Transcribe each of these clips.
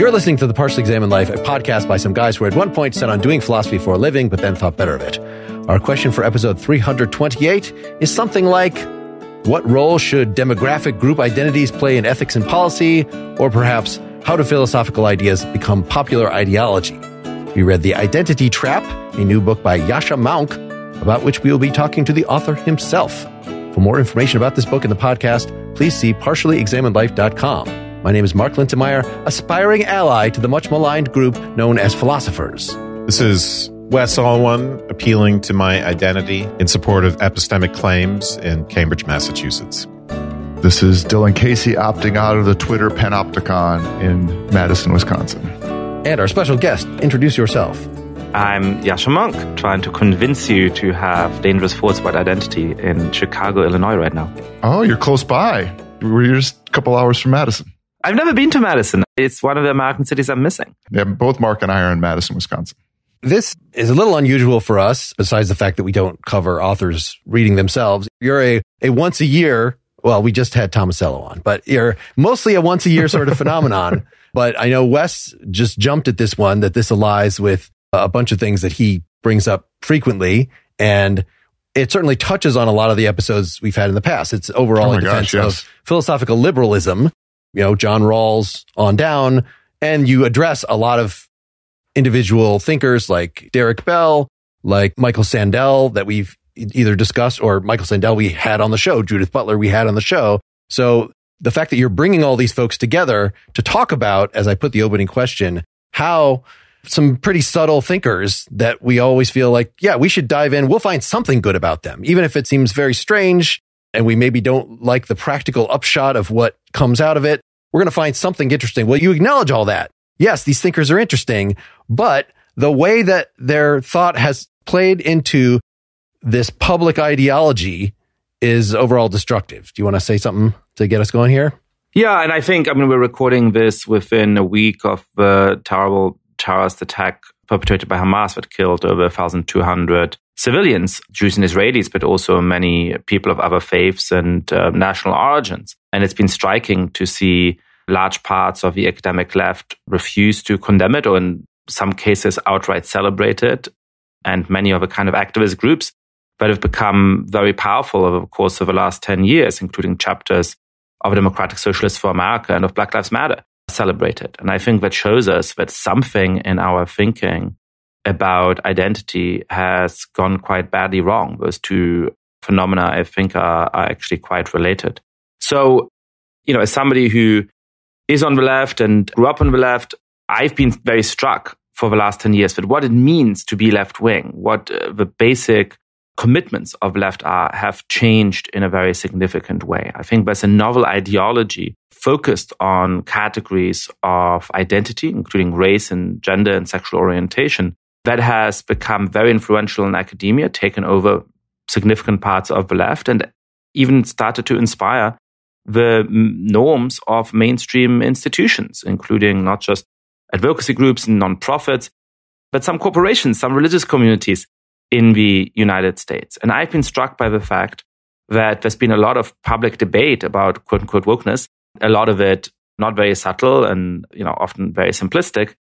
You're listening to The Partially Examined Life, a podcast by some guys who at one point set on doing philosophy for a living, but then thought better of it. Our question for episode 328 is something like, what role should demographic group identities play in ethics and policy? Or perhaps, how do philosophical ideas become popular ideology? We read The Identity Trap, a new book by Yascha Mounk, about which we will be talking to the author himself. For more information about this book and the podcast, please see partiallyexaminedlife.com. My name is Mark Lintemeyer, aspiring ally to the much maligned group known as philosophers. This is Wes Alwan, appealing to my identity in support of epistemic claims in Cambridge, Massachusetts. This is Dylan Casey opting out of the Twitter panopticon in Madison, Wisconsin. And our special guest, introduce yourself. I'm Yascha Mounk, trying to convince you to have dangerous thoughts about identity in Chicago, Illinois right now. Oh, you're close by. We're just a couple hours from Madison. I've never been to Madison. It's one of the American cities I'm missing. Yeah, both Mark and I are in Madison, Wisconsin. This is a little unusual for us, besides the fact that we don't cover authors reading themselves. You're a once a year, well, we just had Tomasello on, but you're mostly a once a year sort of phenomenon. But I know Wes just jumped at this one, that this allies with a bunch of things that he brings up frequently. And it certainly touches on a lot of the episodes we've had in the past. It's overall a defense of philosophical liberalism, you know, John Rawls on down. And you address a lot of individual thinkers like Derek Bell, like Michael Sandel that we've either discussed, or Michael Sandel we had on the show, Judith Butler we had on the show. So the fact that you're bringing all these folks together to talk about, as I put the opening question, how some pretty subtle thinkers that we always feel like, yeah, we should dive in. We'll find something good about them, even if it seems very strange and we maybe don't like the practical upshot of what comes out of it. We're going to find something interesting. Well, you acknowledge all that. Yes, these thinkers are interesting, but the way that their thought has played into this public ideology is overall destructive. Do you want to say something to get us going here? Yeah, and I think, we're recording this within a week of the terrible terrorist attack perpetrated by Hamas that killed over 1,200 civilians, Jews and Israelis, but also many people of other faiths and national origins. And it's been striking to see large parts of the academic left refuse to condemn it, or in some cases outright celebrate it. And many of the kind of activist groups that have become very powerful over the course of the last 10 years, including chapters of Democratic Socialists for America and of Black Lives Matter, celebrate it. And I think that shows us that something in our thinking about identity has gone quite badly wrong. Those two phenomena, I think, are actually quite related. So, as somebody who is on the left and grew up on the left, I've been very struck for the last 10 years with what it means to be left-wing, what the basic commitments of left have changed in a very significant way. I think there's a novel ideology focused on categories of identity, including race and gender and sexual orientation, that has become very influential in academia, taken over significant parts of the left, and even started to inspire the norms of mainstream institutions, including not just advocacy groups and nonprofits, but some corporations, some religious communities in the United States. And I've been struck by the fact that there's been a lot of public debate about quote-unquote wokeness, a lot of it not very subtle and often very simplistic,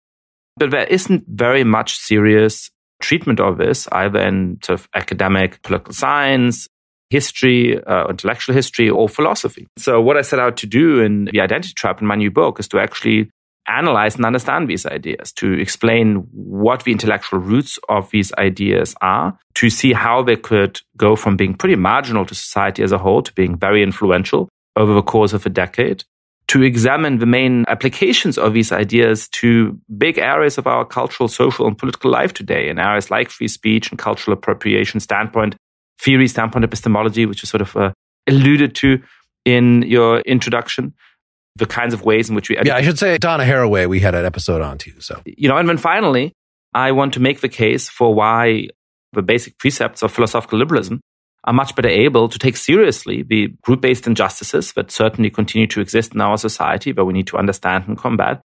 but there isn't very much serious treatment of this, either in sort of academic political science, history, intellectual history, or philosophy. So what I set out to do in The Identity Trap in my new book is to actually analyze and understand these ideas, to explain what the intellectual roots of these ideas are, to see how they could go from being pretty marginal to society as a whole to being very influential over the course of a decade, to examine the main applications of these ideas to big areas of our cultural, social, and political life today, in areas like free speech and cultural appropriation, standpoint theory, standpoint epistemology, which is sort of alluded to in your introduction, the kinds of ways in which we... Yeah, I should say Donna Haraway, we had an episode on too. So, and then finally, I want to make the case for why the basic precepts of philosophical liberalism are much better able to take seriously the group-based injustices that certainly continue to exist in our society, that we need to understand and combat,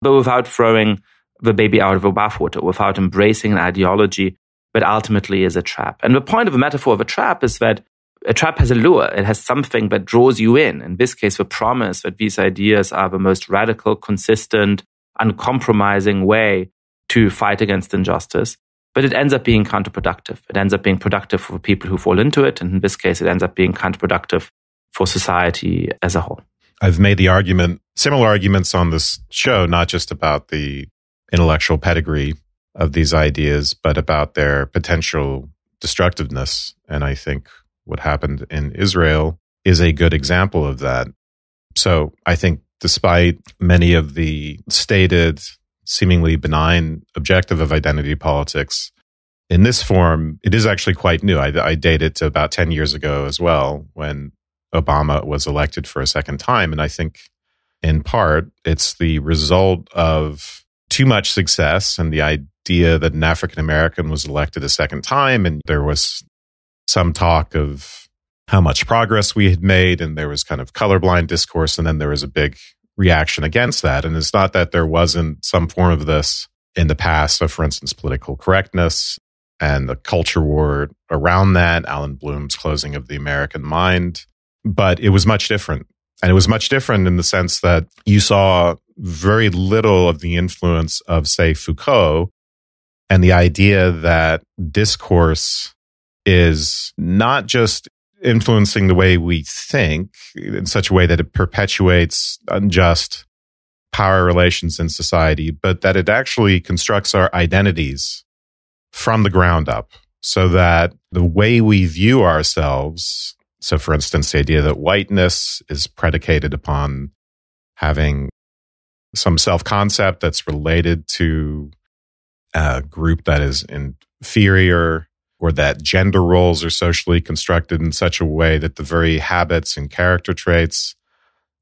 but without throwing the baby out of the bathwater, without embracing an ideology that ultimately is a trap. And the point of a metaphor of a trap is that a trap has a lure. It has something that draws you in. In this case, the promise that these ideas are the most radical, consistent, uncompromising way to fight against injustice. But it ends up being counterproductive. It ends up being productive for people who fall into it. And in this case, it ends up being counterproductive for society as a whole. I've made the argument, similar arguments on this show, not just about the intellectual pedigree of these ideas, but about their potential destructiveness. And I think what happened in Israel is a good example of that. So I think despite many of the stated, seemingly benign objective of identity politics, in this form, it is actually quite new. I date it to about 10 years ago as well, when Obama was elected for a second time. And I think in part, it's the result of too much success and the idea that an African American was elected a second time. And there was some talk of how much progress we had made, and there was kind of colorblind discourse. And then there was a big reaction against that. And it's not that there wasn't some form of this in the past. So, for instance, political correctness and the culture war around that, Alan Bloom's Closing of the American Mind. But it was much different. And it was much different in the sense that you saw very little of the influence of, say, Foucault and the idea that discourse is not just influencing the way we think in such a way that it perpetuates unjust power relations in society, but that it actually constructs our identities from the ground up so that the way we view ourselves, so for instance, the idea that whiteness is predicated upon having some self-concept that's related to a group that is inferior, or that gender roles are socially constructed in such a way that the very habits and character traits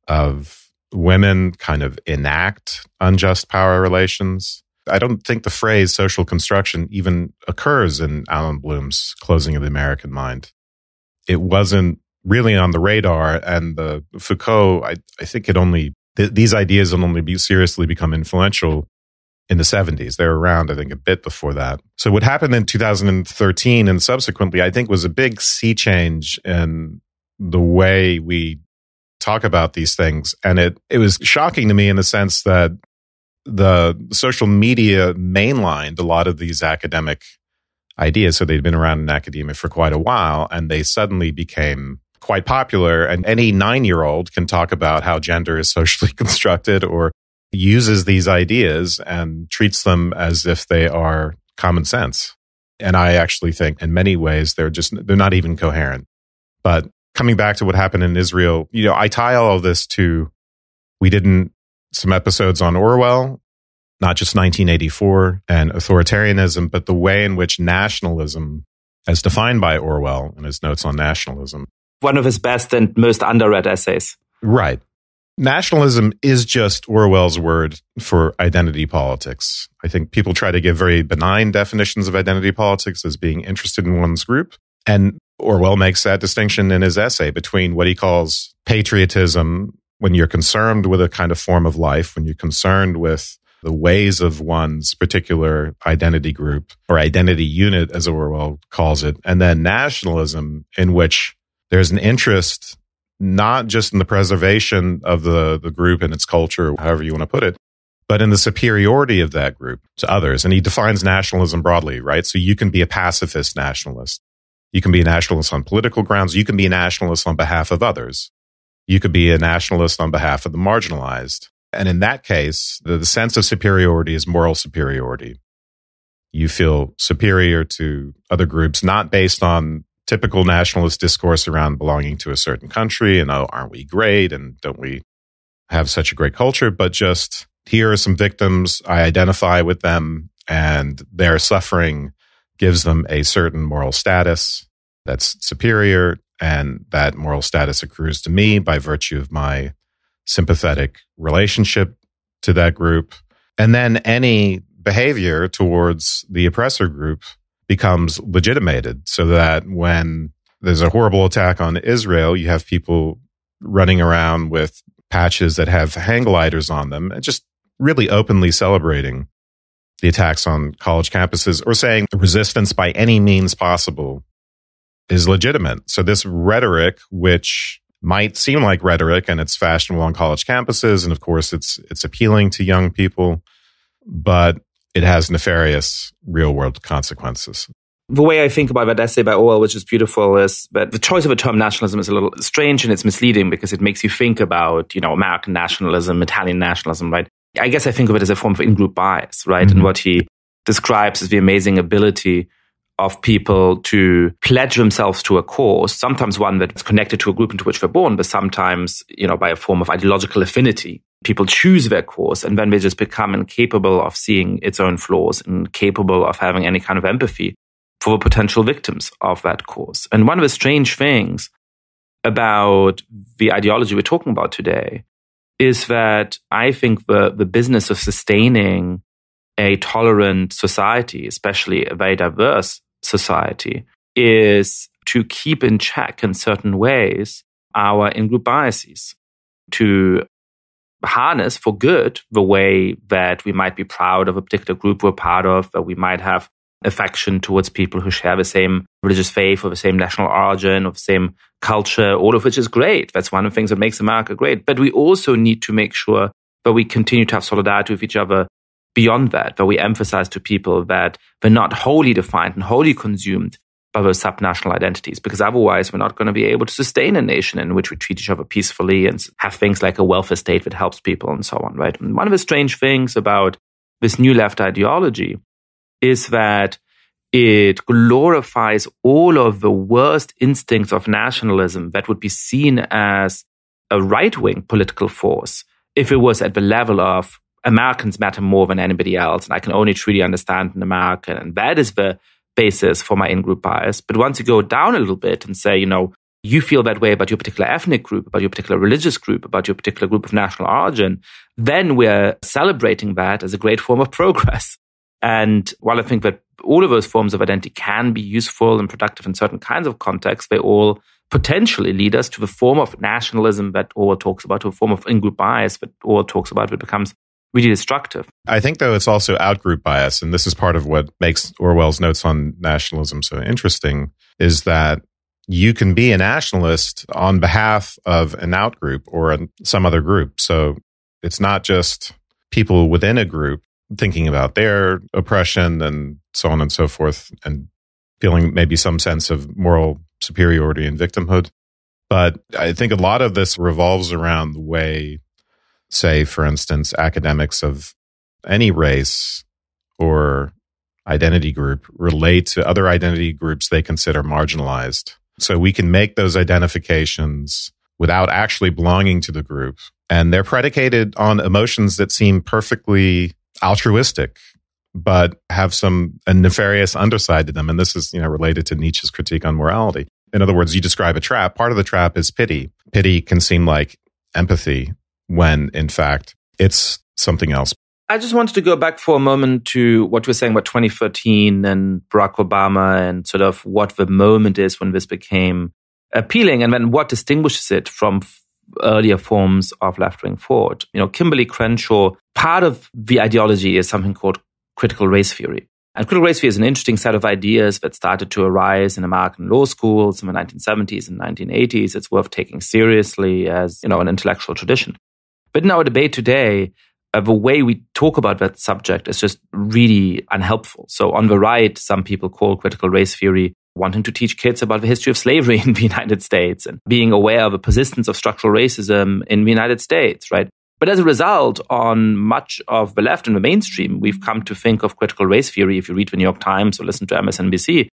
of women kind of enact unjust power relations. I don't think the phrase social construction even occurs in Alan Bloom's Closing of the American Mind. It wasn't really on the radar, and the Foucault, I think these ideas will only seriously become influential in the 70s. They were around, I think, a bit before that. So what happened in 2013 and subsequently, I think, was a big sea change in the way we talk about these things. And it was shocking to me in the sense that the social media mainlined a lot of these academic ideas. So they'd been around in academia for quite a while, and they suddenly became quite popular. And any 9-year-old can talk about how gender is socially constructed, or uses these ideas and treats them as if they are common sense. And I actually think in many ways they're not even coherent. But coming back to what happened in Israel, I tie all of this to, we did some episodes on Orwell, not just 1984 and authoritarianism, but the way in which nationalism, as defined by Orwell in his notes on nationalism. One of his best and most underread essays. Right. Nationalism is just Orwell's word for identity politics. I think people try to give very benign definitions of identity politics as being interested in one's group. And Orwell makes that distinction in his essay between what he calls patriotism, when you're concerned with a kind of form of life, when you're concerned with the ways of one's particular identity group or identity unit, as Orwell calls it, and then nationalism, in which there's an interest not just in the preservation of the group and its culture, however you want to put it, but in the superiority of that group to others. And he defines nationalism broadly, right? So you can be a pacifist nationalist. You can be a nationalist on political grounds. You can be a nationalist on behalf of others. You could be a nationalist on behalf of the marginalized. And in that case, the sense of superiority is moral superiority. You feel superior to other groups, not based on typical nationalist discourse around belonging to a certain country and, oh, aren't we great? And don't we have such a great culture? But just, here are some victims. I identify with them, and their suffering gives them a certain moral status that's superior. And that moral status accrues to me by virtue of my sympathetic relationship to that group. And then any behavior towards the oppressor group becomes legitimated, so that when there's a horrible attack on Israel, you have people running around with patches that have hang gliders on them and just really openly celebrating the attacks on college campuses, or saying resistance by any means possible is legitimate. So this rhetoric, which might seem like rhetoric, and it's fashionable on college campuses, and of course it's appealing to young people, but it has nefarious real-world consequences. The way I think about that essay by Orwell, which is beautiful, is that the choice of the term nationalism is a little strange and it's misleading because it makes you think about, American nationalism, Italian nationalism, right? I guess I think of it as a form of in-group bias, right? Mm-hmm. And what he describes as the amazing ability of people to pledge themselves to a cause, sometimes one that's connected to a group into which they're born, but sometimes, by a form of ideological affinity. People choose their cause and then they just become incapable of seeing its own flaws, incapable of having any kind of empathy for the potential victims of that cause. And one of the strange things about the ideology we're talking about today is that I think the business of sustaining a tolerant society, especially a very diverse society, is to keep in check in certain ways our in-group biases, to harness for good the way that we might be proud of a particular group we're part of, that we might have affection towards people who share the same religious faith or the same national origin or the same culture, all of which is great. That's one of the things that makes America great. But we also need to make sure that we continue to have solidarity with each other beyond that we emphasize to people that they're not wholly defined and wholly consumed by those subnational identities, because otherwise we're not going to be able to sustain a nation in which we treat each other peacefully and have things like a welfare state that helps people and so on, right? And one of the strange things about this new left ideology is that it glorifies all of the worst instincts of nationalism that would be seen as a right-wing political force if it was at the level of Americans matter more than anybody else, and I can only truly understand an American, and that is the basis for my in-group bias. But once you go down a little bit and say, you feel that way about your particular ethnic group, about your particular religious group, about your particular group of national origin, then we're celebrating that as a great form of progress. And while I think that all of those forms of identity can be useful and productive in certain kinds of contexts, they all potentially lead us to the form of nationalism that Orwell talks about, to a form of in-group bias that Orwell talks about, that becomes really destructive. I think, though, it's also out-group bias, and this is part of what makes Orwell's notes on nationalism so interesting, is that you can be a nationalist on behalf of an out-group or some other group. So it's not just people within a group thinking about their oppression and so on and so forth, and feeling maybe some sense of moral superiority and victimhood. But I think a lot of this revolves around the way, say, for instance, academics of any race or identity group relate to other identity groups they consider marginalized. So we can make those identifications without actually belonging to the group. And they're predicated on emotions that seem perfectly altruistic, but have a nefarious underside to them. And this is, related to Nietzsche's critique on morality. In other words, you describe a trap. Part of the trap is pity. Pity can seem like empathy when, in fact, it's something else. I just wanted to go back for a moment to what you were saying about 2013 and Barack Obama and sort of what the moment is when this became appealing, and then what distinguishes it from earlier forms of left-wing thought. Kimberly Crenshaw, part of the ideology is something called critical race theory. And critical race theory is an interesting set of ideas that started to arise in American law schools in the 1970s and 1980s. It's worth taking seriously as, an intellectual tradition. But in our debate today, the way we talk about that subject is just really unhelpful. So on the right, some people call critical race theory wanting to teach kids about the history of slavery in the United States and being aware of the persistence of structural racism in the United States, right? But as a result, on much of the left and the mainstream, we've come to think of critical race theory, if you read the New York Times or listen to MSNBC,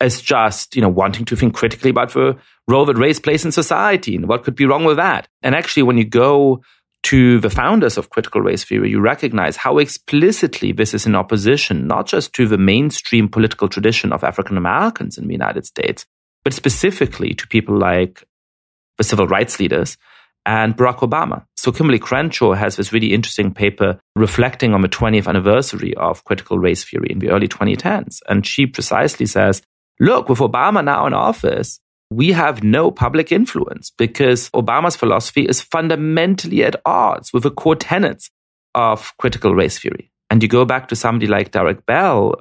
as just, wanting to think critically about the role that race plays in society and what could be wrong with that. And actually, when you go to the founders of critical race theory, you recognize how explicitly this is in opposition, not just to the mainstream political tradition of African Americans in the United States, but specifically to people like the civil rights leaders and Barack Obama. So Kimberly Crenshaw has this really interesting paper reflecting on the 20th anniversary of critical race theory in the early 2010s. And she precisely says, look, with Obama now in office, we have no public influence because Obama's philosophy is fundamentally at odds with the core tenets of critical race theory. And you go back to somebody like Derek Bell,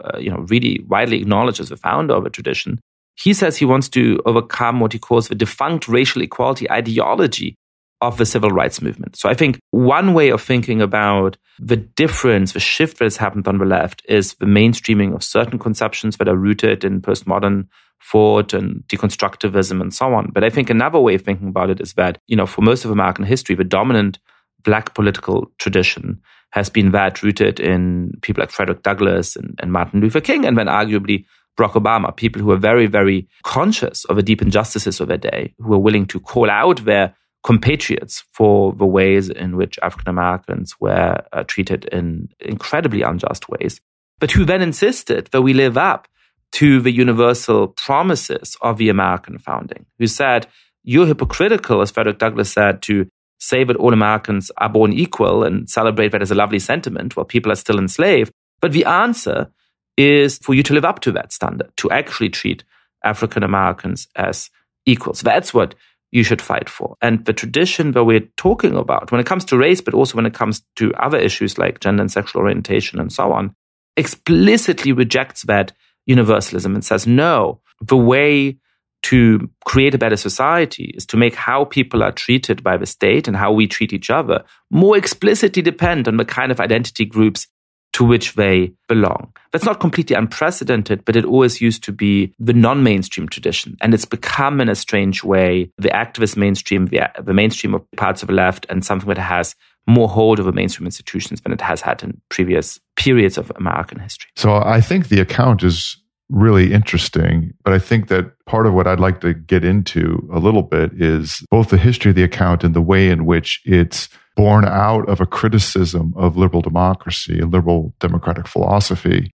really widely acknowledged as the founder of a tradition, He says he wants to overcome what he calls the defunct racial equality ideology of the civil rights movement. So I think one way of thinking about the difference, the shift that has happened on the left is the mainstreaming of certain conceptions that are rooted in postmodern thought and deconstructivism and so on. But I think another way of thinking about it is that, for most of American history, the dominant Black political tradition has been that rooted in people like Frederick Douglass and Martin Luther King, and then arguably Barack Obama, people who are very, very conscious of the deep injustices of their day, who are willing to call out their compatriots for the ways in which African Americans were treated in incredibly unjust ways, but who then insisted that we live up to the universal promises of the American founding, who said, you're hypocritical, as Frederick Douglass said, to say that all Americans are born equal and celebrate that as a lovely sentiment while people are still enslaved. But the answer is for you to live up to that standard, to actually treat African Americans as equals. That's what you should fight for. And the tradition that we're talking about, when it comes to race, but also when it comes to other issues like gender and sexual orientation and so on, explicitly rejects that universalism and says, no, the way to create a better society is to make how people are treated by the state and how we treat each other more explicitly depend on the kind of identity groups to which they belong. That's not completely unprecedented, but it always used to be the non-mainstream tradition. And it's become, in a strange way, the activist mainstream, the mainstream of parts of the left, and something that has more hold over mainstream institutions than it has had in previous periods of American history. So I think the account is really interesting, but I think that part of what I'd like to get into a little bit is both the history of the account and the way in which it's born out of a criticism of liberal democracy and liberal democratic philosophy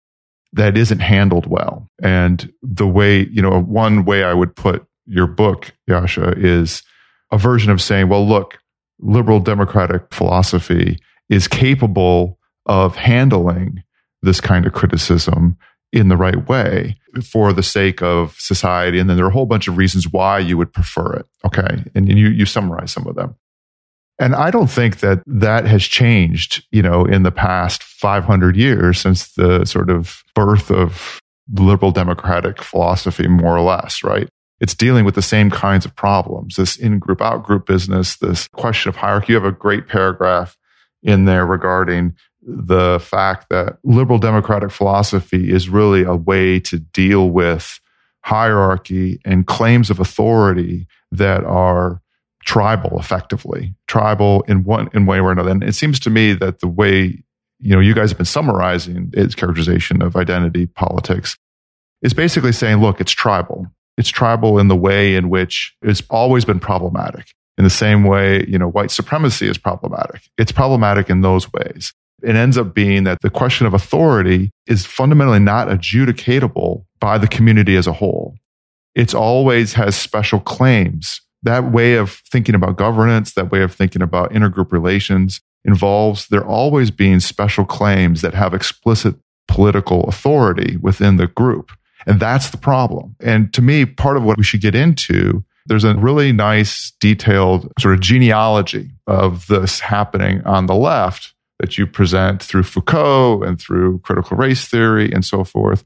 that isn't handled well. And the way, one way I would put your book, Yascha, is a version of saying, well, look, liberal democratic philosophy is capable of handling this kind of criticism in the right way for the sake of society. And then there are a whole bunch of reasons why you would prefer it. Okay. And you summarize some of them. And I don't think that has changed, in the past 500 years since the sort of birth of liberal democratic philosophy, more or less, right? It's dealing with the same kinds of problems, this in-group, out-group business, this question of hierarchy. You have a great paragraph in there regarding the fact that liberal democratic philosophy is really a way to deal with hierarchy and claims of authority that are tribal, effectively tribal in one way or another. And it seems to me that the way you guys have been summarizing its characterization of identity politics is basically saying, look, it's tribal. It's tribal in the way in which it's always been problematic. In the same way, white supremacy is problematic. It's problematic in those ways. It ends up being that the question of authority is fundamentally not adjudicatable by the community as a whole. It's always has special claims. That way of thinking about governance, that way of thinking about intergroup relations involves there always being special claims that have explicit political authority within the group. And that's the problem. And to me, part of what we should get into, there's a really nice detailed sort of genealogy of this happening on the left that you present through Foucault and through critical race theory and so forth.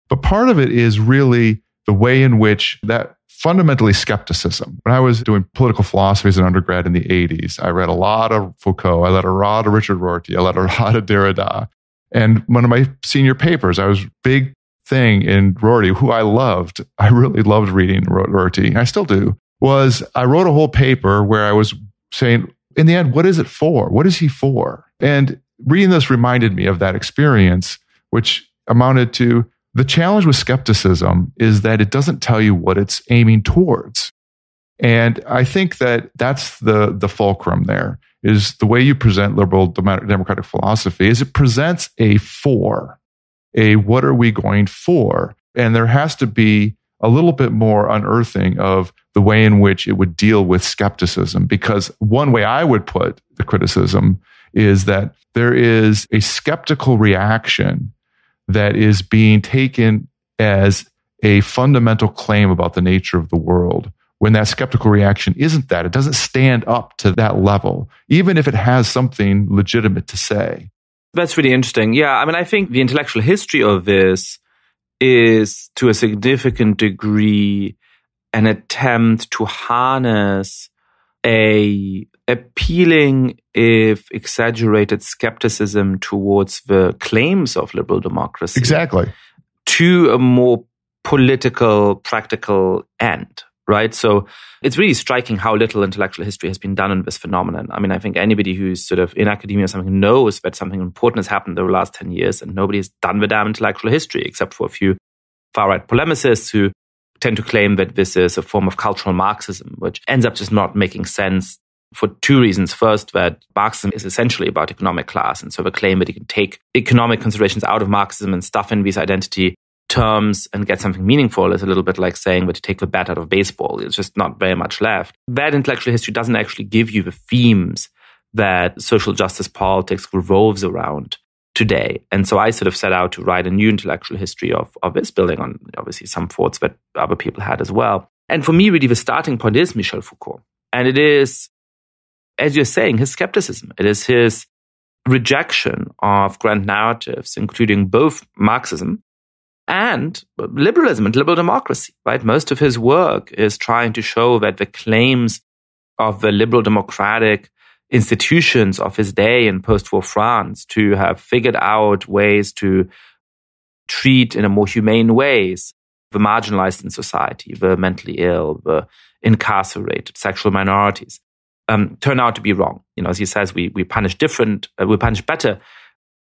But part of it is really the way in which that fundamentally skepticism. When I was doing political philosophy as an undergrad in the 80s, I read a lot of Foucault, I read a lot of Richard Rorty, I read a lot of Derrida. And one of my senior papers, I was big thing in Rorty, who I loved. I really loved reading Rorty, and I still do, was I wrote a whole paper where I was saying, in the end, what is it for? What is he for? And reading this reminded me of that experience, which amounted to the challenge with skepticism is that it doesn't tell you what it's aiming towards. And I think that that's the fulcrum there, is the way you present liberal democratic philosophy is it presents a for, a what are we going for? And there has to be a little bit more unearthing of the way in which it would deal with skepticism. Because one way I would put the criticism is that there is a skeptical reaction that is being taken as a fundamental claim about the nature of the world, when that skeptical reaction isn't that. It doesn't stand up to that level, even if it has something legitimate to say. That's really interesting. Yeah, I mean, I think the intellectual history of this is to a significant degree an attempt to harness a appealing, if exaggerated, skepticism towards the claims of liberal democracy. Exactly. To a more political, practical end, right? So it's really striking how little intellectual history has been done on this phenomenon. I mean, I think anybody who's sort of in academia or something knows that something important has happened over the last 10 years and nobody has done the damn intellectual history except for a few far-right polemicists who tend to claim that this is a form of cultural Marxism, which ends up just not making sense for two reasons. First, that Marxism is essentially about economic class. And so the claim that you can take economic considerations out of Marxism and stuff in these identity terms and get something meaningful is a little bit like saying that you take the bat out of baseball. It's just not very much left. That intellectual history doesn't actually give you the themes that social justice politics revolves around today. And so I sort of set out to write a new intellectual history of this, building on obviously some thoughts that other people had as well. And for me, really, the starting point is Michel Foucault. And it is, as you're saying, his skepticism. It is his rejection of grand narratives, including both Marxism and liberalism and liberal democracy, right? Most of his work is trying to show that the claims of the liberal democratic institutions of his day in post-war France to have figured out ways to treat in a more humane ways the marginalized in society, the mentally ill, the incarcerated, sexual minorities, turn out to be wrong. You know, as he says, we punish we punish better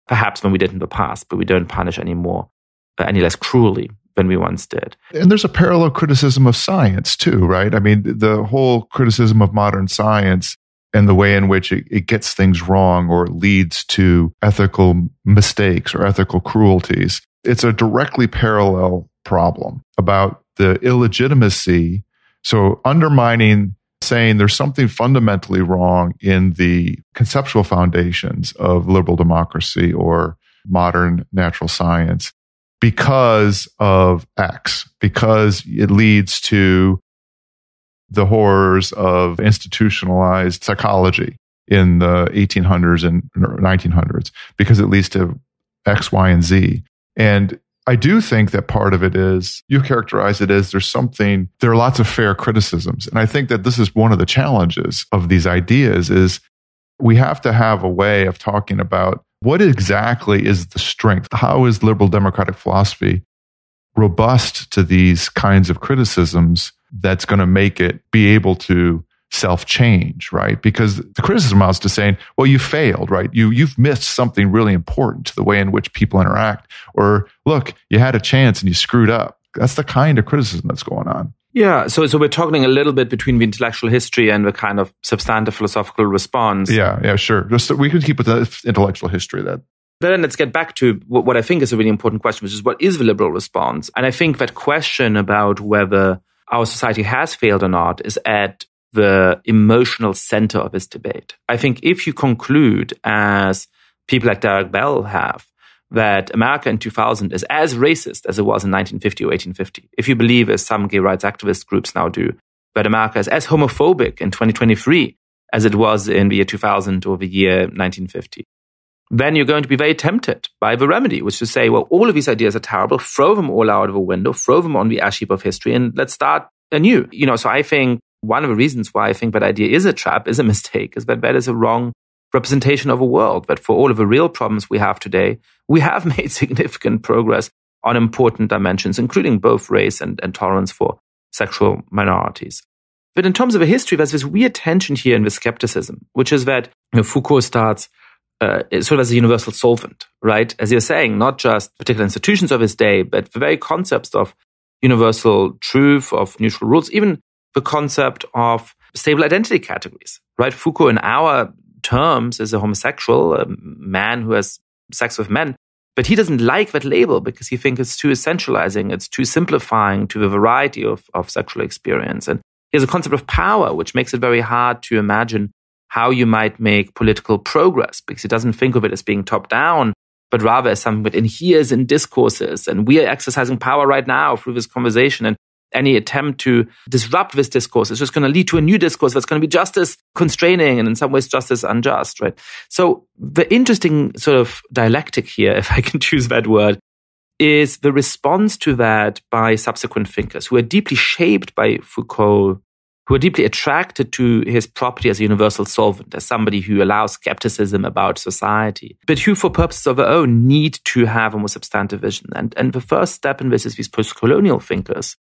perhaps than we did in the past, but we don't punish any less cruelly than we once did. And there's a parallel criticism of science too, right? I mean, the whole criticism of modern science and the way in which it gets things wrong or leads to ethical mistakes or ethical cruelties. It's a directly parallel problem about the illegitimacy. So undermining, saying there's something fundamentally wrong in the conceptual foundations of liberal democracy or modern natural science because of X, because it leads to the horrors of institutionalized psychology in the 1800s and 1900s, because it leads to X, Y, and Z. And I do think that part of it is, you characterize it as there are lots of fair criticisms. And I think that this is one of the challenges of these ideas is we have to have a way of talking about what exactly is the strength? How is liberal democratic philosophy robust to these kinds of criticisms that's going to make it be able to self-change, right? Because the criticism amounts to saying, well, you failed, right? You've missed something really important to the way in which people interact. Or look, you had a chance and you screwed up. That's the kind of criticism that's going on. Yeah, so we're talking a little bit between the intellectual history and the kind of substantive philosophical response. Yeah, sure. Just we can keep with the intellectual history that. But then let's get back to what I think is a really important question, which is what is the liberal response? And I think that question about whether our society has failed or not is at the emotional center of this debate. I think if you conclude, as people like Derek Bell have, that America in 2000 is as racist as it was in 1950 or 1850, if you believe, as some gay rights activist groups now do, that America is as homophobic in 2023 as it was in the year 2000 or the year 1950, then you're going to be very tempted by the remedy, which is to say, well, all of these ideas are terrible, throw them all out of a window, throw them on the ash heap of history, and let's start anew. You know, so I think one of the reasons why I think that idea is a trap, is a mistake, is that is a wrong representation of a world. That for all of the real problems we have today, we have made significant progress on important dimensions, including both race and tolerance for sexual minorities. But in terms of a history, there's this weird tension here in the skepticism, which is that Foucault starts sort of as a universal solvent, right? As you're saying, not just particular institutions of his day, but the very concepts of universal truth, of neutral rules, even the concept of stable identity categories, right? Foucault, in our terms, is a homosexual, a man who has sex with men, but he doesn't like that label because he thinks it's too essentializing, it's too simplifying to the variety of sexual experience. And he has a concept of power, which makes it very hard to imagine how you might make political progress, because he doesn't think of it as being top-down, but rather as something that inheres in discourses. And we are exercising power right now through this conversation. And any attempt to disrupt this discourse is just going to lead to a new discourse that's going to be just as constraining and in some ways just as unjust, right? So the interesting sort of dialectic here, if I can choose that word, is the response to that by subsequent thinkers who are deeply shaped by Foucault, who are deeply attracted to his property as a universal solvent, as somebody who allows skepticism about society, but who, for purposes of their own, need to have a more substantive vision. And the first step in this is these post-colonial thinkers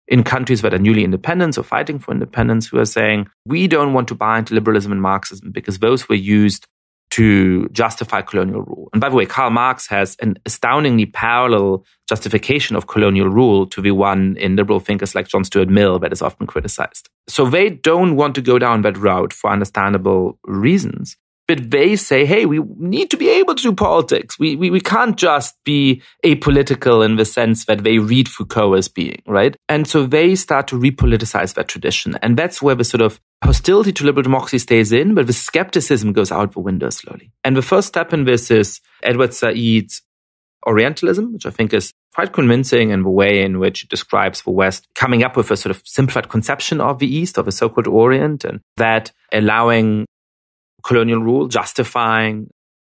in countries that are newly independent or fighting for independence, who are saying, we don't want to buy into liberalism and Marxism because those were used to justify colonial rule. And by the way, Karl Marx has an astoundingly parallel justification of colonial rule to the one in liberal thinkers like John Stuart Mill that is often criticized. So they don't want to go down that route for understandable reasons. But they say, hey, we need to be able to do politics. We can't just be apolitical in the sense that they read Foucault as being, right? And so they start to repoliticize that tradition. And that's where the sort of hostility to liberal democracy stays in, but the skepticism goes out the window slowly. And the first step in this is Edward Said's Orientalism, which I think is quite convincing in the way in which it describes the West coming up with a sort of simplified conception of the East, of the so-called Orient, and that allowing colonial rule, justifying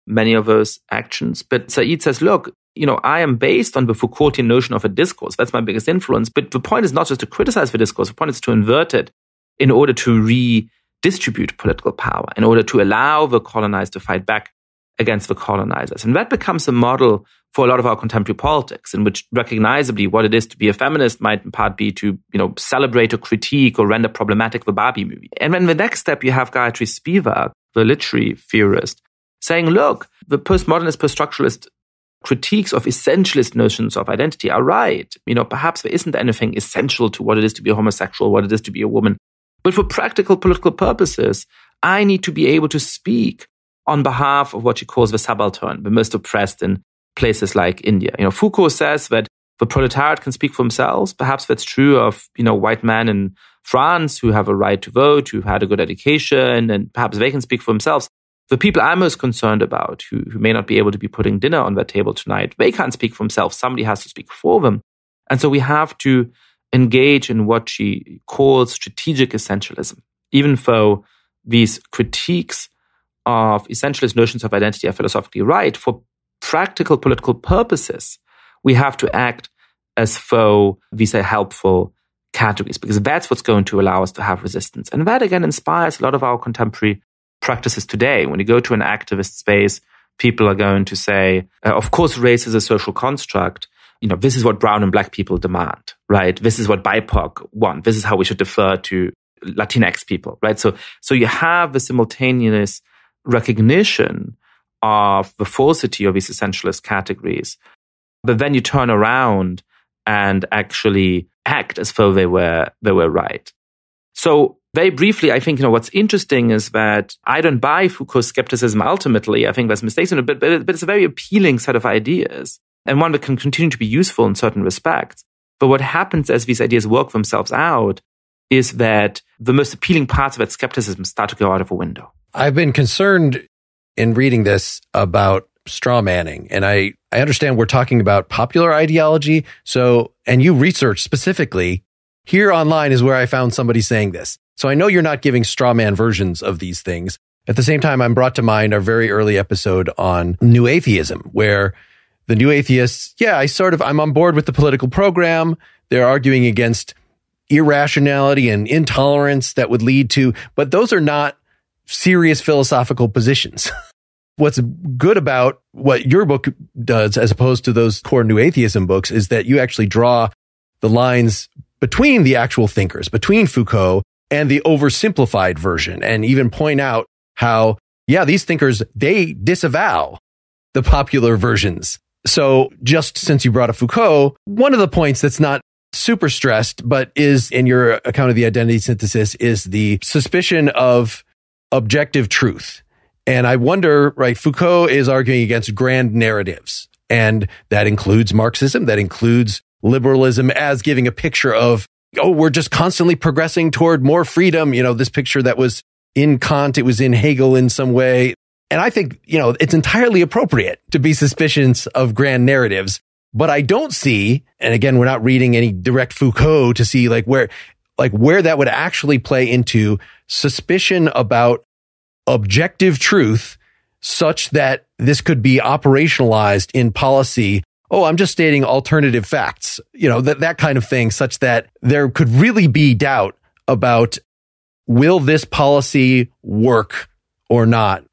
many of those actions. But Said says, look, I am based on the Foucaultian notion of a discourse. That's my biggest influence. But the point is not just to criticize the discourse. The point is to invert it in order to redistribute political power, in order to allow the colonized to fight back against the colonizers. And that becomes a model for a lot of our contemporary politics, in which recognizably what it is to be a feminist might in part be to, celebrate or critique or render problematic the Barbie movie. And then the next step, you have Gayatri Spivak, the literary theorist, saying, look, the postmodernist, post-structuralist critiques of essentialist notions of identity are right. Perhaps there isn't anything essential to what it is to be a homosexual, what it is to be a woman. But for practical political purposes, I need to be able to speak on behalf of what she calls the subaltern, the most oppressed in places like India. Foucault says that the proletariat can speak for themselves. Perhaps that's true of, white men in France who have a right to vote, who've had a good education, and perhaps they can speak for themselves. The people I'm most concerned about, who may not be able to be putting dinner on their table tonight, they can't speak for themselves. Somebody has to speak for them. And so we have to engage in what she calls strategic essentialism, even though these critiques of essentialist notions of identity are philosophically right. For practical political purposes, we have to act as though these are helpful categories, because that's what's going to allow us to have resistance. And that, again, inspires a lot of our contemporary practices today. When you go to an activist space, people are going to say, of course, race is a social construct. This is what brown and black people demand, right? This is what BIPOC want. This is how we should defer to Latinx people, right? So you have the simultaneous recognition of the falsity of these essentialist categories, but then you turn around and actually act as though they were right. So very briefly, I think, what's interesting is that I don't buy Foucault's skepticism ultimately. I think there's mistakes in it, but it's a very appealing set of ideas, and one that can continue to be useful in certain respects. But what happens as these ideas work themselves out is that the most appealing parts of that skepticism start to go out of a window. I've been concerned in reading this about straw manning, and I understand we're talking about popular ideology. So, and you research specifically here online is where I found somebody saying this. So I know you're not giving straw man versions of these things. At the same time, I'm brought to mind our very early episode on New Atheism, where the New Atheists, I'm on board with the political program. They're arguing against irrationality and intolerance that would lead to, but those are not serious philosophical positions. What's good about what your book does, as opposed to those core New Atheism books, is that you actually draw the lines between the actual thinkers, between Foucault and the oversimplified version, and even point out how, these thinkers, they disavow the popular versions. So just since you brought up Foucault, one of the points that's not super stressed, but is in your account of the identity synthesis, is the suspicion of objective truth. And I wonder, right, Foucault is arguing against grand narratives, and that includes Marxism, that includes liberalism, as giving a picture of, we're just constantly progressing toward more freedom. This picture that was in Kant, it was in Hegel in some way. And I think, it's entirely appropriate to be suspicious of grand narratives, but I don't see, and again, we're not reading any direct Foucault to see where that would actually play into suspicion about objective truth, such that this could be operationalized in policy oh, I'm just stating alternative facts, that kind of thing, such that there could really be doubt about, will this policy work or not?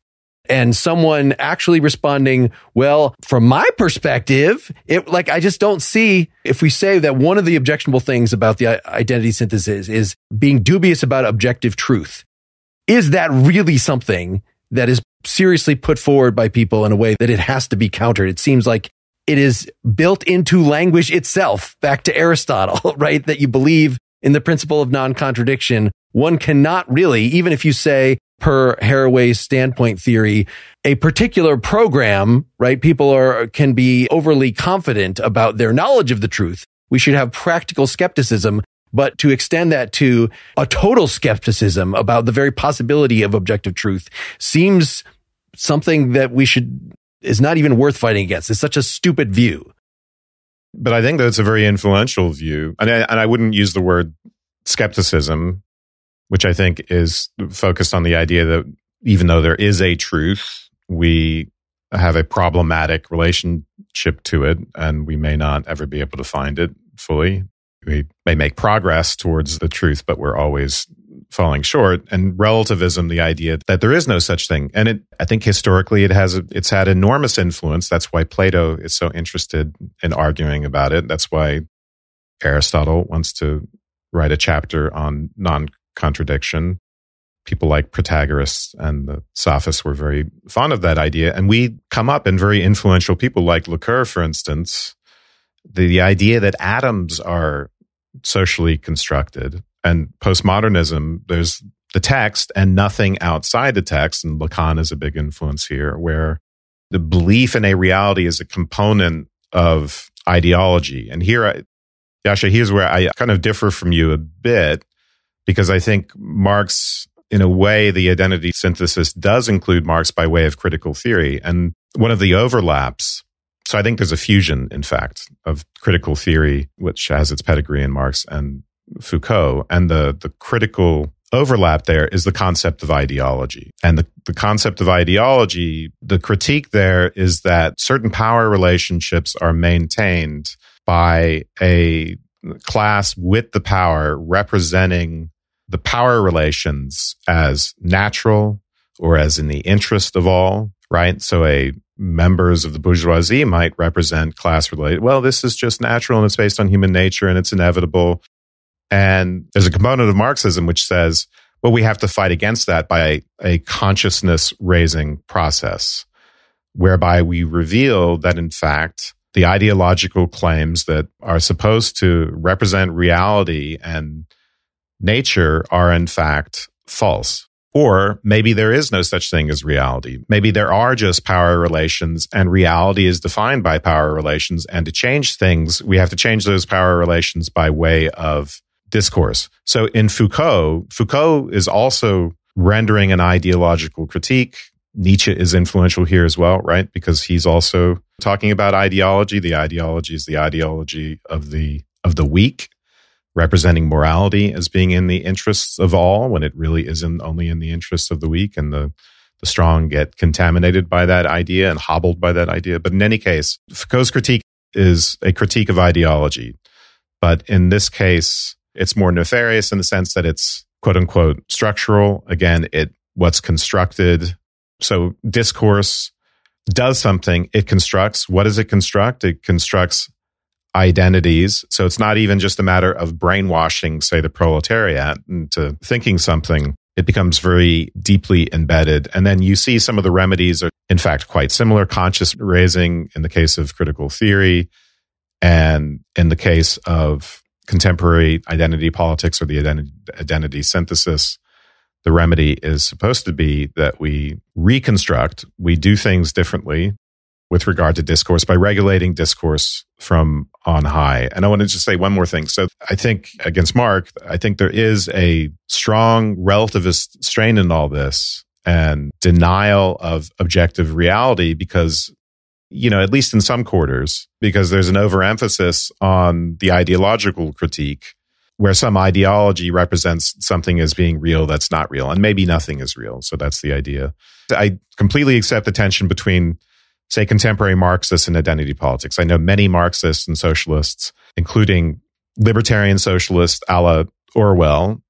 And someone actually responding, well, from my perspective, I just don't see, if we say that one of the objectionable things about the identity synthesis is being dubious about objective truth, is that really something that is seriously put forward by people in a way that it has to be countered? It seems like it is built into language itself, back to Aristotle, right? That you believe in the principle of non-contradiction. One cannot really, even if you say, per Haraway's standpoint theory, a particular program, right? People can be overly confident about their knowledge of the truth. We should have practical skepticism, but to extend that to a total skepticism about the very possibility of objective truth seems something that is not even worth fighting against. It's such a stupid view. But I think that's a very influential view. And I wouldn't use the word skepticism, which I think is focused on the idea that even though there is a truth, we have a problematic relationship to it, and we may not ever be able to find it fully. We may make progress towards the truth, but we're always falling short. And relativism, the idea that there is no such thing. And I think historically it's had enormous influence. That's why Plato is so interested in arguing about it. That's why Aristotle wants to write a chapter on non-contradiction. People like Protagoras and the sophists were very fond of that idea. And we come up in very influential people like Lecoeur, for instance. The idea that atoms are socially constructed, and postmodernism, there's the text and nothing outside the text. And Lacan is a big influence here, where the belief in a reality is a component of ideology. And here, Yascha, here's where I kind of differ from you a bit, because I think Marx, in a way, the identity synthesis does include Marx by way of critical theory. And one of the overlaps, so I think there's a fusion, in fact, of critical theory, which has its pedigree in Marx and Foucault. And the critical overlap there is the concept of ideology. And the concept of ideology, the critique there is that certain power relationships are maintained by a class with the power representing the power relations as natural or as in the interest of all, right? So members of the bourgeoisie might represent class-related, well, this is just natural and it's based on human nature and it's inevitable. And there's a component of Marxism which says, well, we have to fight against that by a consciousness-raising process, whereby we reveal that, in fact, the ideological claims that are supposed to represent reality and nature are, in fact, false. Or maybe there is no such thing as reality. Maybe there are just power relations and reality is defined by power relations. And to change things, we have to change those power relations by way of discourse. So in Foucault is also rendering an ideological critique. Nietzsche is influential here as well, right? Because he's also talking about ideology. The ideology is the ideology of the weak, representing morality as being in the interests of all, when it really isn't only in the interests of the weak, and the strong get contaminated by that idea and hobbled by that idea. But in any case, Foucault's critique is a critique of ideology. But in this case, it's more nefarious in the sense that it's quote unquote structural. Again, what's constructed. So discourse does something. It constructs. What does it construct? It constructs identities. So it's not even just a matter of brainwashing, say, the proletariat into thinking something. It becomes very deeply embedded. And then you see some of the remedies are, in fact, quite similar. Conscious raising in the case of critical theory, and in the case of contemporary identity politics or the identity synthesis, the remedy is supposed to be that we reconstruct, we do things differently with regard to discourse by regulating discourse from on high. And I want to just say one more thing. So I think against Mark, I think there is a strong relativist strain in all this and denial of objective reality because, at least in some quarters, because there's an overemphasis on the ideological critique where some ideology represents something as being real that's not real. And maybe nothing is real. So that's the idea. I completely accept the tension between say, contemporary Marxists in identity politics. I know many Marxists and socialists, including libertarian socialists a la Orwell,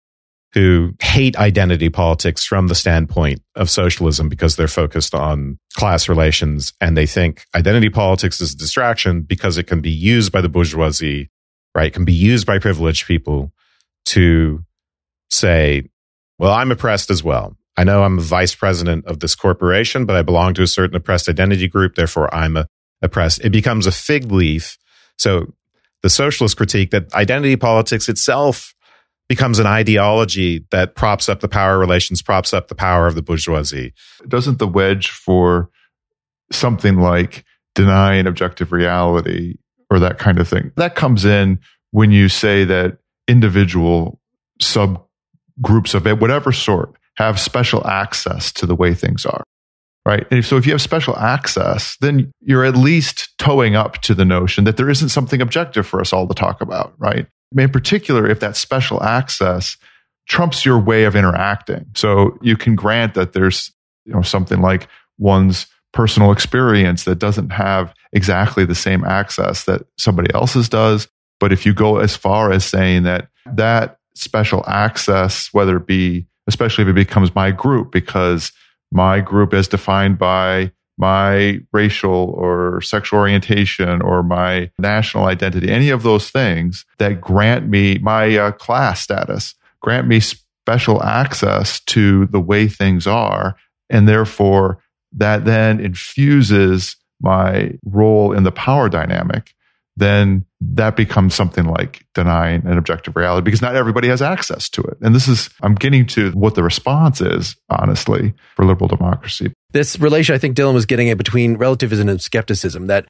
who hate identity politics from the standpoint of socialism because they're focused on class relations. And they think identity politics is a distraction because it can be used by the bourgeoisie, right? It can be used by privileged people to say, well, I'm oppressed as well. I know I'm the vice president of this corporation, but I belong to a certain oppressed identity group. Therefore, I'm oppressed. It becomes a fig leaf. So the socialist critique that identity politics itself becomes an ideology that props up the power relations, props up the power of the bourgeoisie. Doesn't the wedge for something like denying objective reality or that kind of thing, that comes in when you say that individual subgroups of whatever sort have special access to the way things are, right? And so if you have special access, then you're at least towing up to the notion that there isn't something objective for us all to talk about, right? I mean, in particular, if that special access trumps your way of interacting. So you can grant that there's, something like one's personal experience that doesn't have exactly the same access that somebody else's does. But if you go as far as saying that that special access, whether it be, especially if it becomes my group, because my group is defined by my racial or sexual orientation or my national identity, any of those things that grant me my class status, grant me special access to the way things are. And therefore, that then infuses my role in the power dynamic, then that becomes something like denying an objective reality because not everybody has access to it. And I'm getting to what the response is, honestly, for liberal democracy. This relation, I think Dylan was getting at between relativism and skepticism, that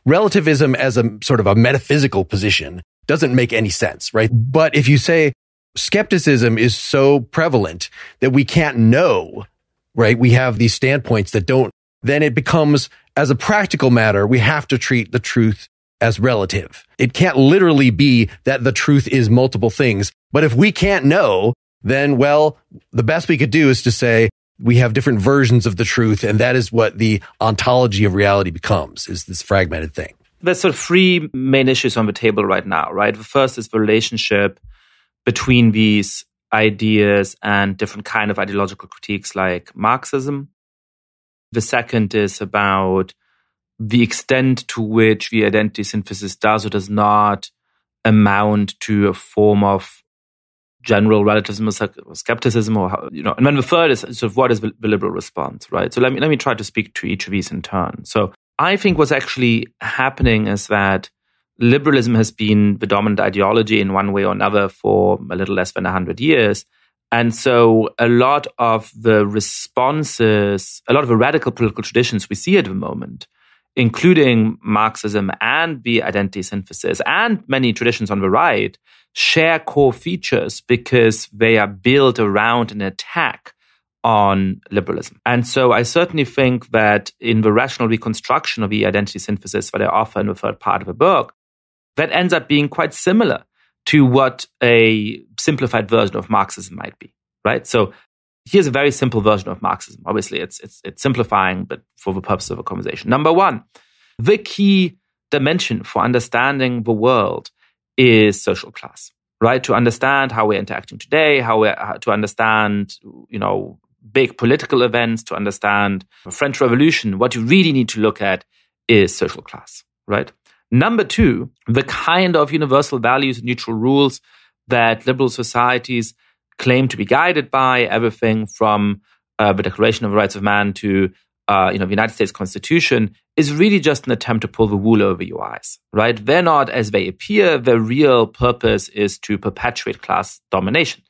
relativism as a sort of a metaphysical position doesn't make any sense, right? But if you say skepticism is so prevalent that we can't know, right? We have these standpoints that don't, then it becomes, as a practical matter, we have to treat the truth as relative. It can't literally be that the truth is multiple things. But if we can't know, then, well, the best we could do is to say we have different versions of the truth. And that is what the ontology of reality becomes, is this fragmented thing. There's sort of three main issues on the table right now, right? The first is the relationship between these ideas and different kind of ideological critiques like Marxism. The second is about the extent to which the identity synthesis does or does not amount to a form of general relativism or skepticism, or and then the third is sort of what is the liberal response, right? So let me try to speak to each of these in turn. So I think what's actually happening is that liberalism has been the dominant ideology in one way or another for a little less than 100 years. And so a lot of the responses, a lot of the radical political traditions we see at the moment, including Marxism and the identity synthesis and many traditions on the right, share core features because they are built around an attack on liberalism. And so I certainly think that in the rational reconstruction of the identity synthesis that I offer in the third part of the book, that ends up being quite similar to what a simplified version of Marxism might be, right? So here's a very simple version of Marxism. Obviously, it's simplifying, but for the purpose of a conversation. Number one, the key dimension for understanding the world is social class, right? To understand how we're interacting today, to understand, big political events, to understand the French Revolution, what you really need to look at is social class, right? Number two, the kind of universal values and neutral rules that liberal societies claim to be guided by, everything from the Declaration of the Rights of Man to the United States Constitution, is really just an attempt to pull the wool over your eyes, right? They're not as they appear. Their real purpose is to perpetuate class domination.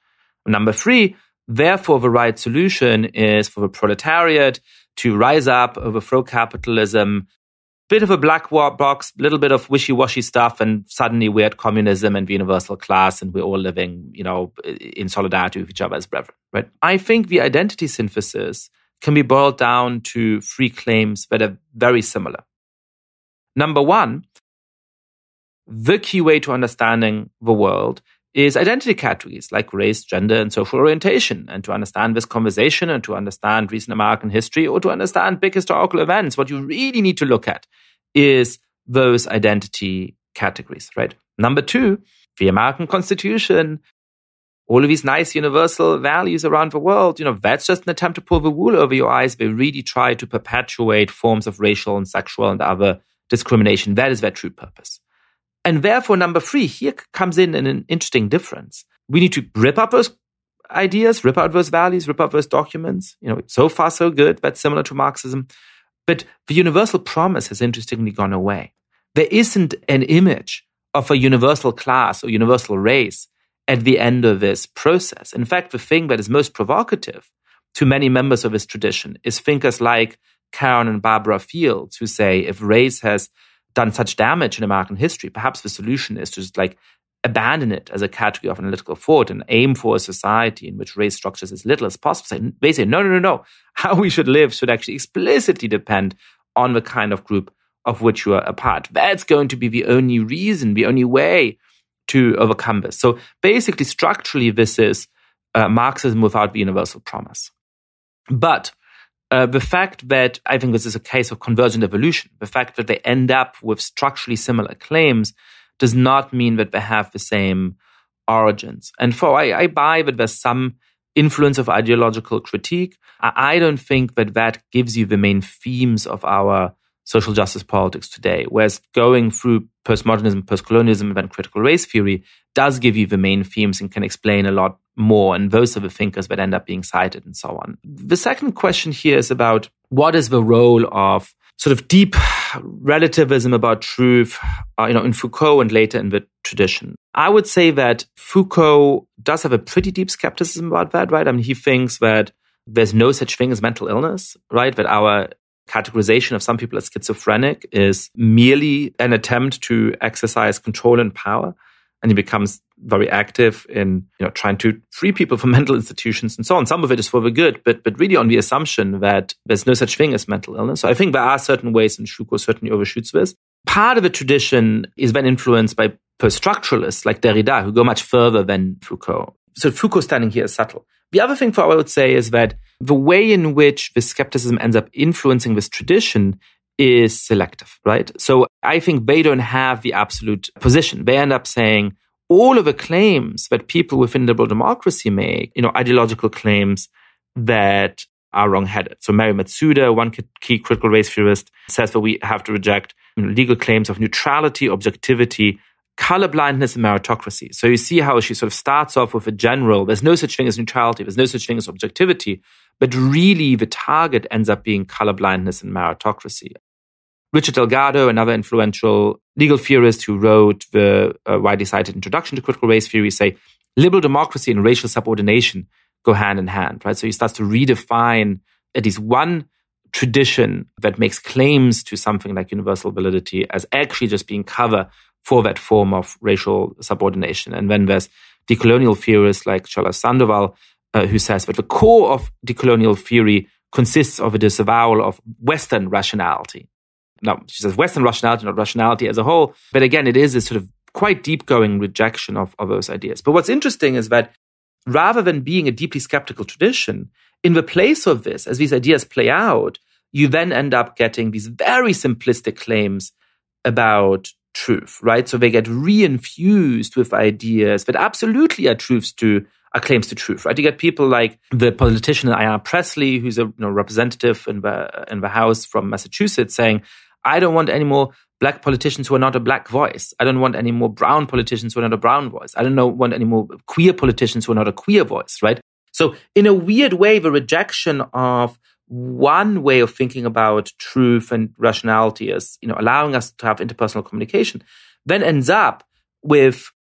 Number three, therefore, the right solution is for the proletariat to rise up, overthrow capitalism, bit of a black box, little bit of wishy-washy stuff, and suddenly we're at communism and the universal class, and we're all living, in solidarity with each other as brethren, right? I think the identity synthesis can be boiled down to three claims that are very similar. Number one, the key way to understanding the world is identity categories like race, gender, and social orientation. And to understand this conversation and to understand recent American history or to understand big historical events, what you really need to look at is those identity categories, right? Number two, the American Constitution, all of these nice universal values around the world, that's just an attempt to pull the wool over your eyes. They really try to perpetuate forms of racial and sexual and other discrimination. That is their true purpose. And therefore, number three, here comes in an interesting difference. We need to rip up those ideas, rip out those values, rip out those documents. So far, so good. That's similar to Marxism. But the universal promise has interestingly gone away. There isn't an image of a universal class or universal race at the end of this process. In fact, the thing that is most provocative to many members of this tradition is thinkers like Karen and Barbara Fields, who say if race has done such damage in American history, perhaps the solution is to just abandon it as a category of analytical thought and aim for a society in which race structures as little as possible. They say, no. How we should live should actually explicitly depend on the kind of group of which you are a part. That's going to be the only reason, the only way to overcome this. So basically, structurally, this is Marxism without the universal promise. But the fact that I think this is a case of convergent evolution, the fact that they end up with structurally similar claims does not mean that they have the same origins. And I buy that there's some influence of ideological critique. I don't think that gives you the main themes of our social justice politics today, whereas going through postmodernism, postcolonialism, and then critical race theory does give you the main themes and can explain a lot more, and those are the thinkers that end up being cited and so on. The second question here is about what is the role of sort of deep relativism about truth, in Foucault and later in the tradition. I would say that Foucault does have a pretty deep skepticism about that, right? I mean, he thinks that there's no such thing as mental illness, right? That our categorization of some people as schizophrenic is merely an attempt to exercise control and power. And he becomes very active in trying to free people from mental institutions and so on. Some of it is for the good, but really on the assumption that there's no such thing as mental illness. So I think there are certain ways, and Foucault certainly overshoots this. Part of the tradition is then influenced by post-structuralists like Derrida, who go much further than Foucault. So Foucault standing here is subtle. The other thing I would say is that the way in which this skepticism ends up influencing this tradition is selective, right? So I think they don't have the absolute position. They end up saying all of the claims that people within liberal democracy make, ideological claims that are wrong-headed. So Mary Matsuda, one key critical race theorist, says that we have to reject legal claims of neutrality, objectivity, colorblindness, and meritocracy. So you see how she sort of starts off with a general, there's no such thing as neutrality, there's no such thing as objectivity, but really the target ends up being colorblindness and meritocracy. Richard Delgado, another influential legal theorist who wrote the widely cited Introduction to Critical Race Theory, say liberal democracy and racial subordination go hand in hand, right? So he starts to redefine at least one tradition that makes claims to something like universal validity as actually just being cover for that form of racial subordination. And then there's decolonial theorists like Chola Sandoval, who says that the core of decolonial theory consists of a disavowal of Western rationality. Now, she says Western rationality, not rationality as a whole. But again, it is a sort of quite deep-going rejection of those ideas. But what's interesting is that rather than being a deeply skeptical tradition, in the place of this, as these ideas play out, you then end up getting these very simplistic claims about truth, right? So they get reinfused with ideas that absolutely are claims to truth, right? You get people like the politician Ayanna Pressley, who's a representative in the House from Massachusetts, saying, I don't want any more black politicians who are not a black voice. I don't want any more brown politicians who are not a brown voice. I don't want any more queer politicians who are not a queer voice, right? So in a weird way, the rejection of one way of thinking about truth and rationality as, allowing us to have interpersonal communication, then ends up with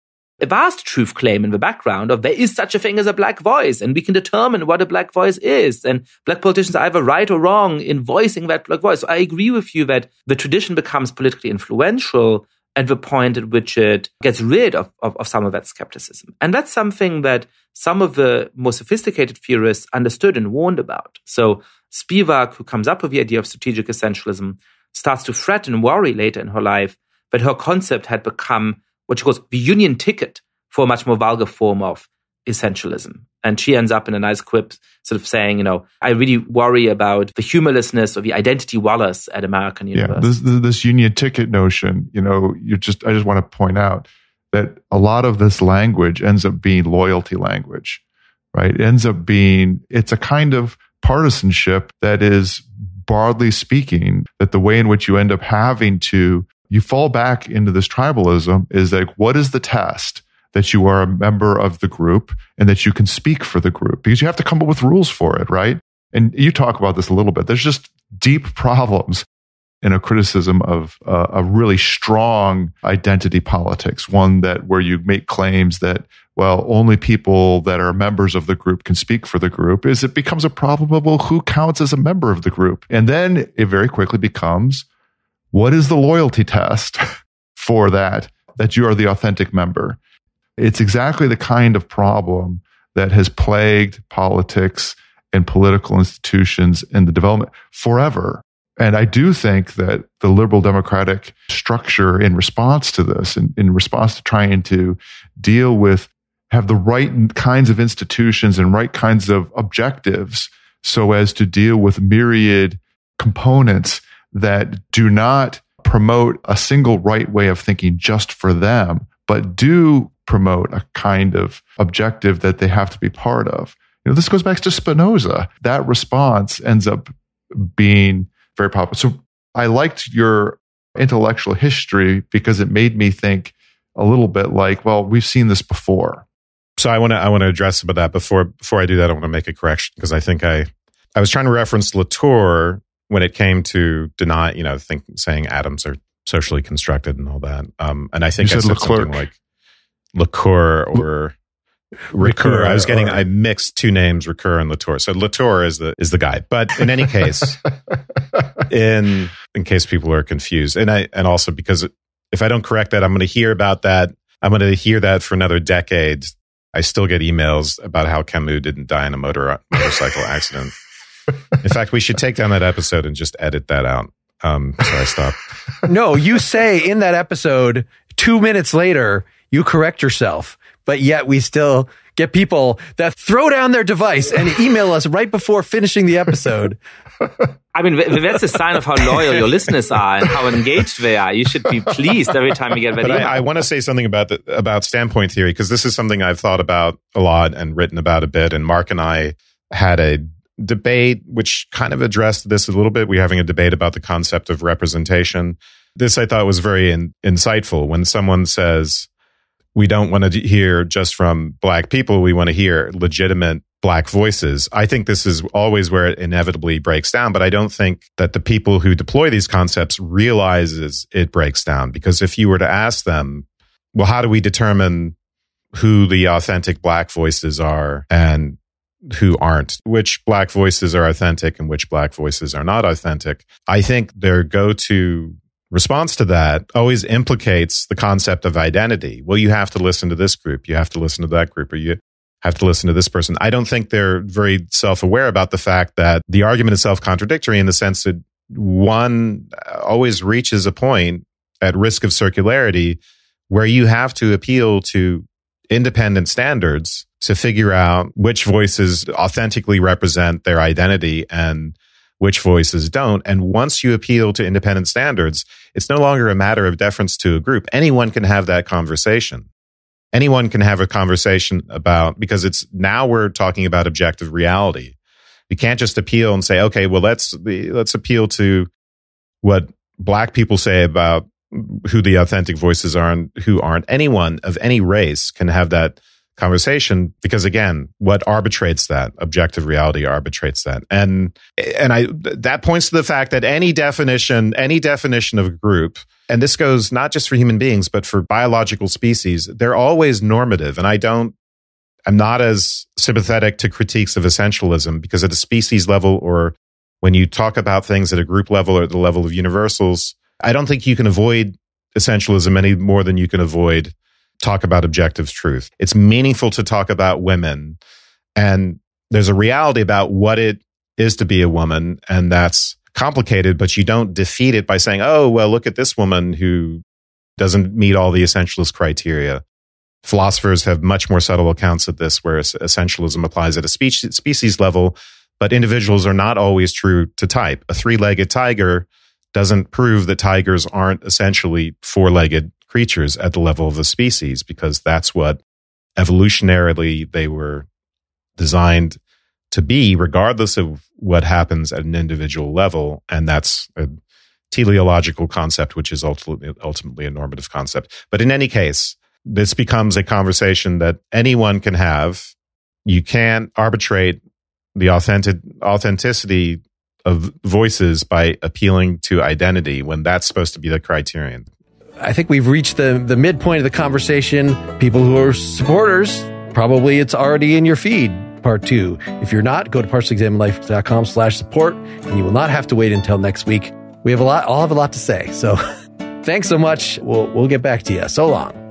a vast truth claim in the background of there is such a thing as a black voice, and we can determine what a black voice is. And black politicians are either right or wrong in voicing that black voice. So I agree with you that the tradition becomes politically influential at the point at which it gets rid of some of that skepticism. And that's something that some of the more sophisticated theorists understood and warned about. So Spivak, who comes up with the idea of strategic essentialism, starts to fret and worry later in her life that her concept had become what she calls the union ticket for a much more vulgar form of essentialism. And she ends up in a nice quip sort of saying, I really worry about the humorlessness or the identity Wallace at American University. Yeah, this union ticket notion, I just want to point out that a lot of this language ends up being loyalty language, right? It ends up being, it's a kind of partisanship that is, broadly speaking, that the way in which you end up having to, you fall back into this tribalism is like, what is the test that you are a member of the group and that you can speak for the group? Because you have to come up with rules for it, right? And you talk about this a little bit. There's just deep problems in a criticism of a really strong identity politics, one where you make claims that, well, only people that are members of the group can speak for the group, is it becomes a problem of, well, who counts as a member of the group? And then it very quickly becomes, what is the loyalty test for that you are the authentic member? It's exactly the kind of problem that has plagued politics and political institutions in the development forever. And I do think that the liberal democratic structure in response to this, in response to trying to deal with, have the right kinds of institutions and right kinds of objectives so as to deal with myriad components that do not promote a single right way of thinking just for them, but do promote a kind of objective that they have to be part of. This goes back to Spinoza. That response ends up being very popular. So I liked your intellectual history because it made me think a little bit like, well, we've seen this before. So I want to address some of that. Before I do that, I want to make a correction because I think I was trying to reference Latour when it came to saying atoms are socially constructed and all that. And I think I said something like Liqueur or Ricoeur. I mixed two names, Ricoeur and Latour. So Latour is the guy. But in any case, in case people are confused, and also because if I don't correct that, I'm going to hear about that. I'm going to hear that for another decade. I still get emails about how Camus didn't die in a motorcycle accident. In fact, we should take down that episode and just edit that out. So I stopped. No, you say in that episode, 2 minutes later, you correct yourself, but yet we still get people that throw down their device and email us right before finishing the episode. I mean, that's a sign of how loyal your listeners are and how engaged they are. You should be pleased every time you get that email. I want to say something about standpoint theory, because this is something I've thought about a lot and written about a bit. And Mark and I had a debate which kind of addressed this a little bit. We're having a debate about the concept of representation. This I thought was very insightful when someone says, we don't want to hear just from Black people. We want to hear legitimate Black voices. I think this is always where it inevitably breaks down, but I don't think that the people who deploy these concepts realizes it breaks down. Because if you were to ask them, well, how do we determine who the authentic Black voices are and who aren't? Which Black voices are authentic and which Black voices are not authentic? I think their go-to response to that always implicates the concept of identity. Well, you have to listen to this group, you have to listen to that group, or you have to listen to this person. I don't think they're very self-aware about the fact that the argument is self-contradictory in the sense that one always reaches a point at risk of circularity where you have to appeal to independent standards to figure out which voices authentically represent their identity and which voices don't. And once you appeal to independent standards, it's no longer a matter of deference to a group. Anyone can have that conversation. Anyone can have a conversation about, because now we're talking about objective reality. You can't just appeal and say, okay, well, let's appeal to what Black people say about who the authentic voices are and who aren't. Anyone of any race can have that conversation, because again, what arbitrates that? Objective reality arbitrates that. And that points to the fact that any definition of a group, and this goes not just for human beings, but for biological species, they're always normative. And I'm not as sympathetic to critiques of essentialism, because at a species level, or when you talk about things at a group level or at the level of universals, I don't think you can avoid essentialism any more than you can avoid talk about objective truth. It's meaningful to talk about women, and there's a reality about what it is to be a woman, and that's complicated, but you don't defeat it by saying, oh, well, look at this woman who doesn't meet all the essentialist criteria. Philosophers have much more subtle accounts of this, where essentialism applies at a species level, but individuals are not always true to type. A three-legged tiger doesn't prove that tigers aren't essentially four-legged creatures at the level of the species, because that's what evolutionarily they were designed to be, regardless of what happens at an individual level. And that's a teleological concept, which is ultimately a normative concept. But in any case, this becomes a conversation that anyone can have. You can't arbitrate the authenticity of voices by appealing to identity when that's supposed to be the criterion. I think we've reached the midpoint of the conversation. People who are supporters, probably it's already in your feed, part 2. If you're not, go to partiallyexaminedlife.com/support, and you will not have to wait until next week. I'll have a lot to say. So thanks so much. We'll get back to you. So long.